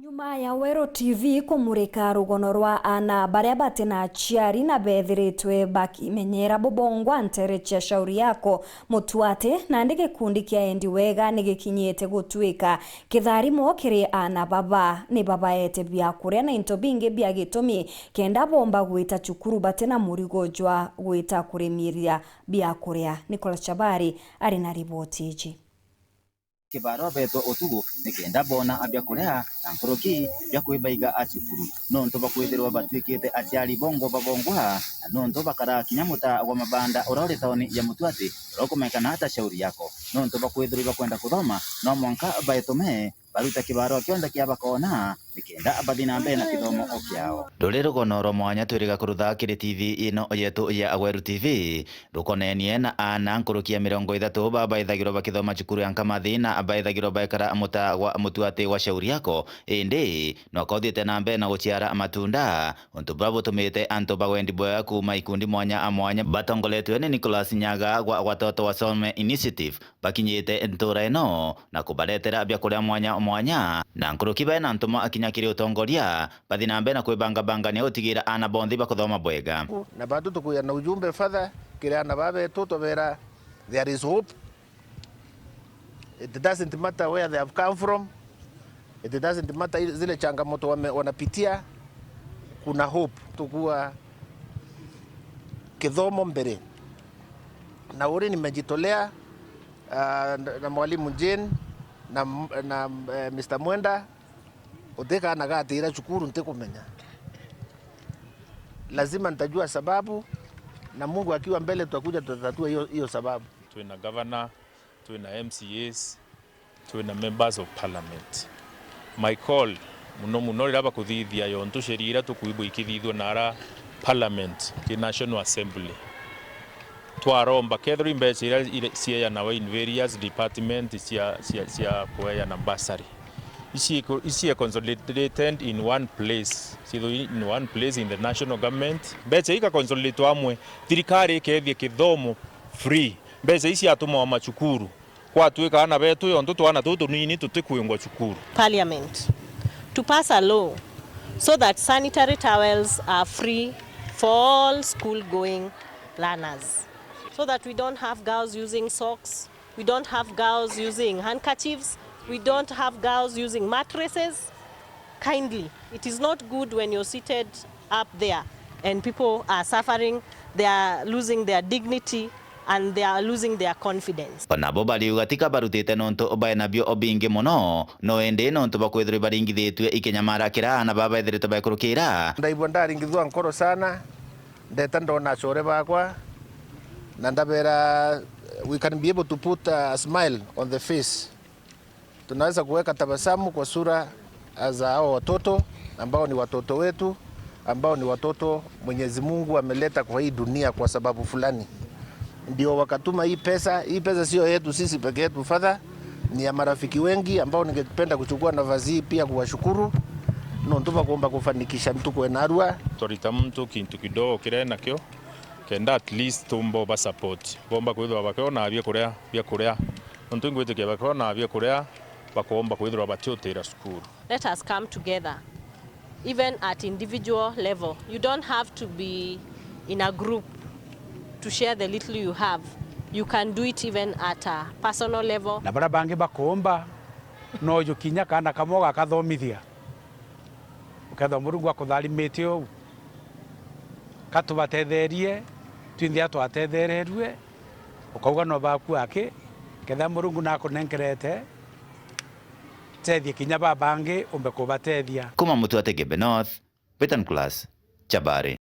Nyuma ya Wero TV kumurika rugono rwa ana baria batena aciari na bethiritwe bakimenyera bobongwa nterecha shauri yako mutuate na ndi gikundi kia endi wega nigikinyete gutwika kitharimo kiri ana baba ni baba ete bya kuria na into bingi bya gitumi kenda bomba gwita cukuru batena murigo jwa gwita kuremiria bya kuria. Nicolas Chabari ari na ripoti iji. Kibaro beto otugo nikenda bona abya kurea ankoroki bya kwibaiga acukuru nonto bakwitherwa batwikite aciari bongo babongwa nonto bakara kinyamuta wa mabanda orore taoni ya Mutuate rokomekana hata shauri yako nonto bakwitherwa kwenda kuthoma no mwanka baitome baruta kibaro kionda kia bakona nikenda abadina mbena kithomo okiao ndorero gonoro mwanya twiriga kurutha kiri TV ino yetu ya Wero TV rukonenie na ana nkorokia 30 baba ithagiro bakithoma cukuru ya Kamathina abaithagiro baikara muta wa Mutuate wa shauri yako indi no kothite na mbena guciara matunda untu babo tumite anto bagwendi boya kuma ikundi mwanya batongoletwe ni Nicholas Nyaga wa watoto wasome initiative bakinyite ntura ino na kubaletera bya kuria mwanya na nkoroki bena ntuma akinyakiri utongoria bathina mbena kwibanga ni utigira ana bondi bakuthoma bwega na bado tukuya na ujumbe fadha kile na babe toto vera there is hope. It doesn't matter where they have come from. It doesn't matter zile changamoto wanapitia, kuna hope. Tukua kithomo mbele. Na uri nimejitolea na mwalimu Jane na Mr. Mwenda uteka anagatira chukuru ntekumenya. Lazima nitajua sababu na Mungu akiwa mbele tutakuja tutatatua hiyo sababu. Tuwe governor, tuwe MCAs, tuwe members of parliament. My call muno raba kuthithia yontu sherira tukuibu ikithithwa nara parliament ki National Assembly. Twaromba kethro imbecira cia na wa in various department cia kuya na basari. Isi consolidated in one place. In one place in the national government. Beche ika consolidate amwe thirikari ikethie kithomo free. Beche isi atuma machukuru kwa tuika ana betu yonto twana tutu nini tutikuyungwa chukuru. Parliament to pass a law so that sanitary towels are free for all school going learners, so that we don't have girls using socks, we don't have girls using handkerchiefs, we don't have girls using mattresses. Kindly, it is not good when you're seated up there and people are suffering, they are losing their dignity and they are losing their confidence. Panabo bali ugatika barutite nonto obaena bio obingi mono no ende nonto bakwethire baringithitwe ikenyamara kira na baba ithirite bakurukira ndaibwa ndaringithwa nkoro sana ndeta ndona chore bakwa na ndabera we can be able to put a smile on the face. Tunaweza kuweka tabasamu kwa sura za hao watoto ambao ni watoto wetu, ambao ni watoto Mwenyezi Mungu ameleta kwa hii dunia kwa sababu fulani. Ndio wakatuma hii pesa sio yetu sisi peke yetu fadha, ni ya marafiki wengi ambao ningependa kuchukua nafasi hii pia kuwashukuru. Nontuba kuomba kufanikisha mtuko enarua. Torita mtu kintu kidogo kire nakyo kenda at least tumbo ba support. Bomba kwithwa bakona bya kurea. Nontu ngwete ke bakona bya kurea bakomba kwithwa batiotera skuru. Let us come together even at individual level. You don't have to be in a group to share the little you have. You can do it even at a personal level. Na bara bangi bakomba no yukinya kana kamoga kathomithia. Ukatho Murungu akutharimite u. Katubatetherie twinthia twatethererue. Ukauga no baku ake ketha Murungu nakunenkerete. Tethie kinya babangi umbe kubatethia. Kuma Mutuate Gebe North, Nicolas Chabari.